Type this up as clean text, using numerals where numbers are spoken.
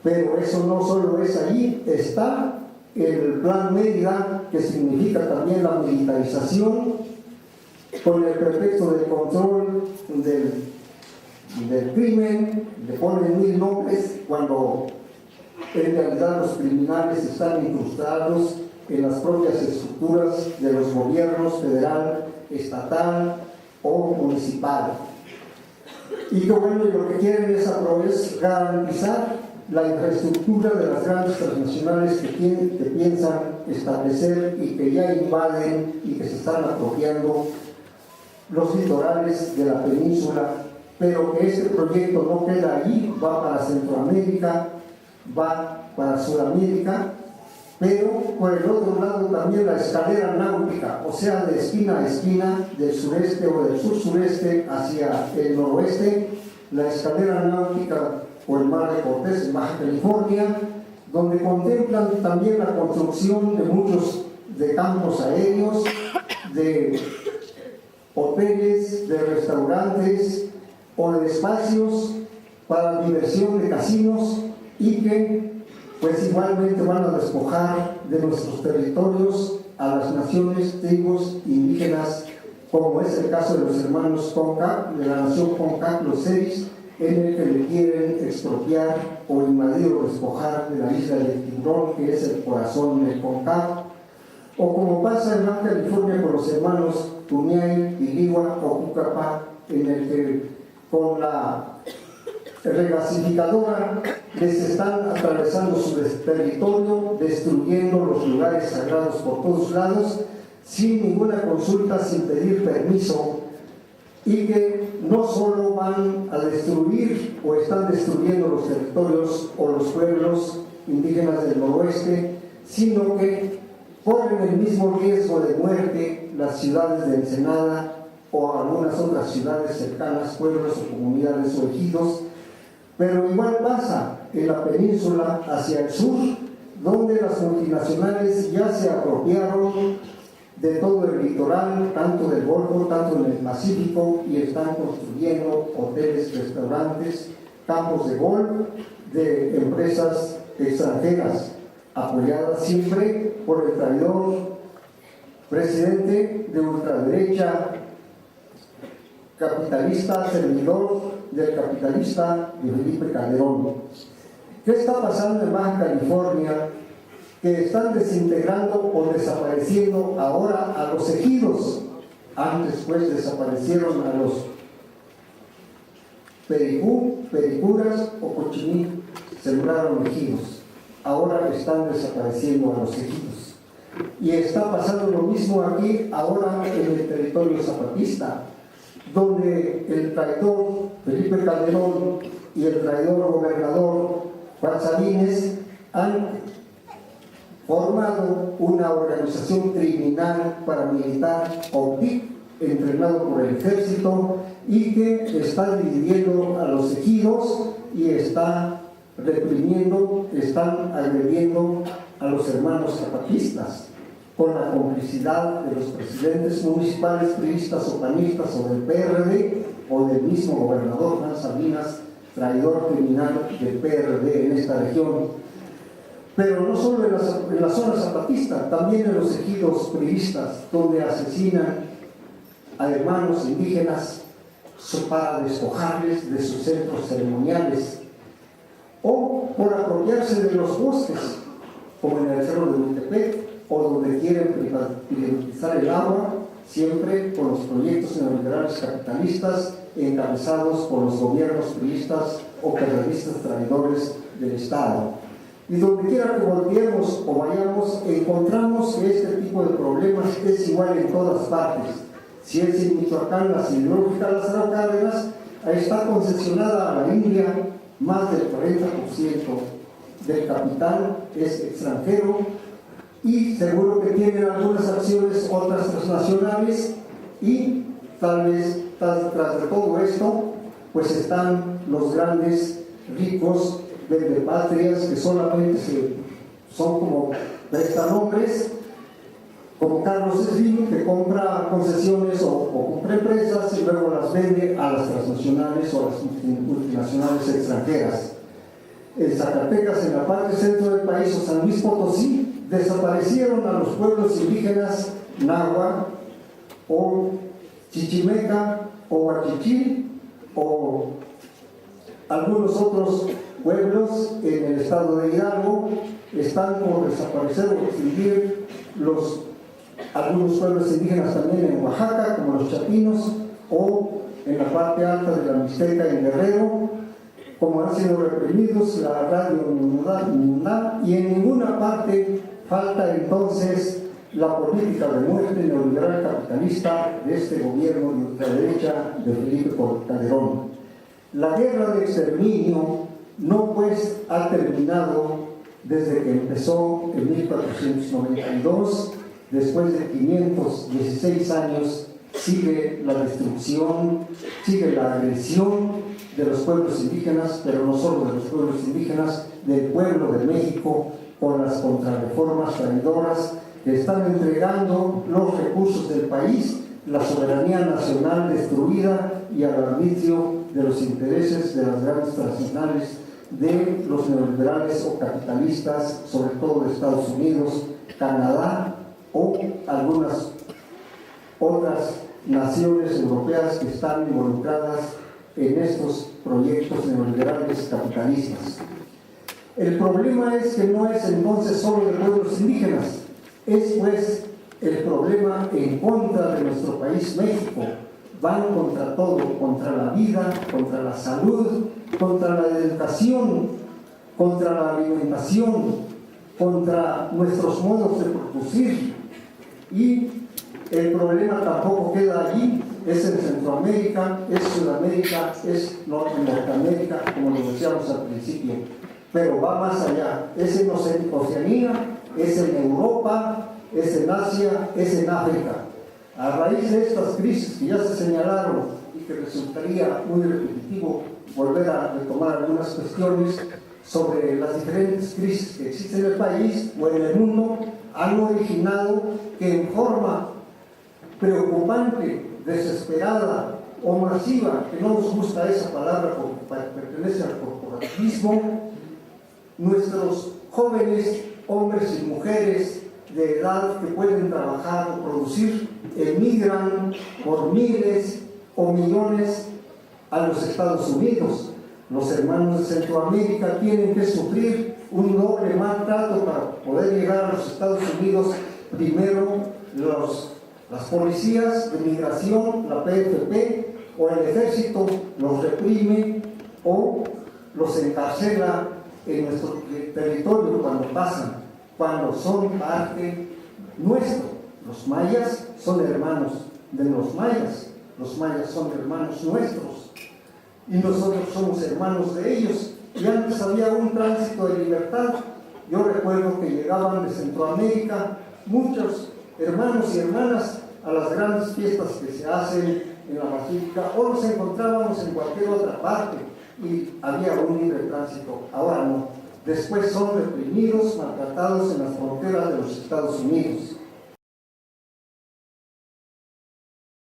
Pero eso no solo es ahí, está el Plan Mérida, que significa también la militarización, con el pretexto del control del crimen, le ponen 1000 nombres, cuando en realidad los criminales están incrustados en las propias estructuras de los gobiernos federal, estatal o municipal. Y que bueno, lo que quieren es garantizar la infraestructura de las grandes transnacionales que piensan establecer y que ya invaden y que se están apropiando los litorales de la península, pero que este proyecto no queda allí, va para Centroamérica, va para Sudamérica, pero por el otro lado también la escalera náutica, o sea, de esquina a esquina, del sureste o del sur-sureste hacia el noroeste, la escalera náutica por el Mar de Cortés en Baja California, donde contemplan también la construcción de muchos de campos aéreos, de hoteles, de restaurantes o de espacios para diversión de casinos, y que pues igualmente van a despojar de nuestros territorios a las naciones, tribus indígenas, como es el caso de los hermanos Conca, de la nación Conca, los seis, en el que le quieren expropiar o invadir o despojar de la isla de Tiburón, que es el corazón del Conca, o como pasa en Baja California con los hermanos Tuniay, Iligua o Cucapá, en el que con la regasificadora les están atravesando su territorio, destruyendo los lugares sagrados por todos lados, sin ninguna consulta, sin pedir permiso, y que no solo van a destruir o están destruyendo los territorios o los pueblos indígenas del noroeste, sino que corren el mismo riesgo de muerte las ciudades de Ensenada o algunas otras ciudades cercanas, pueblos o comunidades o ejidos. Pero igual pasa en la península hacia el sur, donde las multinacionales ya se apropiaron de todo el litoral, tanto del Golfo, tanto en el Pacífico, y están construyendo hoteles, restaurantes, campos de golf de empresas extranjeras, apoyadas siempre por el traidor presidente de ultraderecha, capitalista, servidor del capitalista de Felipe Calderón. ¿Qué está pasando en Baja California? Que están desintegrando o desapareciendo ahora a los ejidos. Antes pues desaparecieron a los pericuras o cochimí, sembraron ejidos. Ahora están desapareciendo a los ejidos. Y está pasando lo mismo aquí ahora en el territorio zapatista, donde el traidor Felipe Calderón y el traidor gobernador Juan Sabines han formado una organización criminal paramilitar, OPIC, entrenado por el ejército, y que está dividiendo a los ejidos y está reprimiendo, están agrediendo a los hermanos zapatistas, con la complicidad de los presidentes municipales priistas o panistas o del PRD o del mismo gobernador Juan Sabinas, traidor criminal del PRD en esta región. Pero no solo en la zona zapatista, también en los ejidos priistas, donde asesinan a hermanos indígenas para despojarles de sus centros ceremoniales, o por apropiarse de los bosques, como en el Cerro de Huitepec, o donde quieren privatizar el agua, siempre con los proyectos neoliberales capitalistas encabezados por los gobiernos priistas o periodistas traidores del Estado. Y donde quiera que volviemos o vayamos, encontramos que este tipo de problemas es igual en todas partes. Si es en Michoacán, la siderúrgica Lázaro Cárdenas, ahí está concesionada a la India, más del 40% del capital es extranjero, y seguro que tienen algunas acciones, otras transnacionales, y tal vez tras de todo esto, pues están los grandes ricos vendepatrias que solamente son como prestanombres, como Carlos Slim, que compra concesiones o compra empresas y luego las vende a las transnacionales o a las multinacionales extranjeras. en Zacatecas, en la parte centro del país, o San Luis Potosí, desaparecieron a los pueblos indígenas náhuatl o chichimeca o huachichil o algunos otros pueblos en el estado de Hidalgo. Están por desaparecer o extinguir algunos pueblos indígenas también en Oaxaca, como los chapinos, o en la parte alta de la Mixteca en Guerrero, como han sido reprimidos la radio Nunal, y en ninguna parte falta entonces la política de muerte neoliberal capitalista de este gobierno de ultraderecha de Felipe Calderón. La guerra de exterminio no pues ha terminado desde que empezó en 1492, después de 516 años, sigue la destrucción, sigue la agresión de los pueblos indígenas, pero no solo de los pueblos indígenas, del pueblo de México, con las contrarreformas traidoras que están entregando los recursos del país, la soberanía nacional destruida y al arbitrio de los intereses de las grandes transnacionales, de los neoliberales o capitalistas, sobre todo de Estados Unidos, Canadá o algunas otras naciones europeas que están involucradas en estos proyectos neoliberales capitalistas. El problema es que no es entonces solo de pueblos indígenas, es pues el problema en contra de nuestro país México. Van contra todo, contra la vida, contra la salud, contra la educación, contra la alimentación, contra nuestros modos de producir. Y el problema tampoco queda allí, es en Centroamérica, es Sudamérica, es Norteamérica, como lo decíamos al principio, pero va más allá, es en Oceanía, es en Europa, es en Asia, es en África. A raíz de estas crisis que ya se señalaron y que resultaría muy repetitivo volver a retomar algunas cuestiones sobre las diferentes crisis que existen en el país o en el mundo, han originado que en forma preocupante, desesperada o masiva, que no nos gusta esa palabra porque pertenece al corporativismo, nuestros jóvenes, hombres y mujeres de edad que pueden trabajar o producir, emigran por miles o millones a los Estados Unidos. Los hermanos de Centroamérica tienen que sufrir un doble maltrato para poder llegar a los Estados Unidos. Primero, las policías de migración, la PFP o el ejército los reprime o los encarcela en nuestro territorio cuando pasan, cuando son parte nuestro. Los mayas son hermanos de los mayas son hermanos nuestros y nosotros somos hermanos de ellos. Y antes había un tránsito de libertad. Yo recuerdo que llegaban de Centroamérica muchos hermanos y hermanas a las grandes fiestas que se hacen en la Basílica, o nos encontrábamos en cualquier otra parte y había un libre tránsito. Ahora no. Después son reprimidos, maltratados en las fronteras de los Estados Unidos.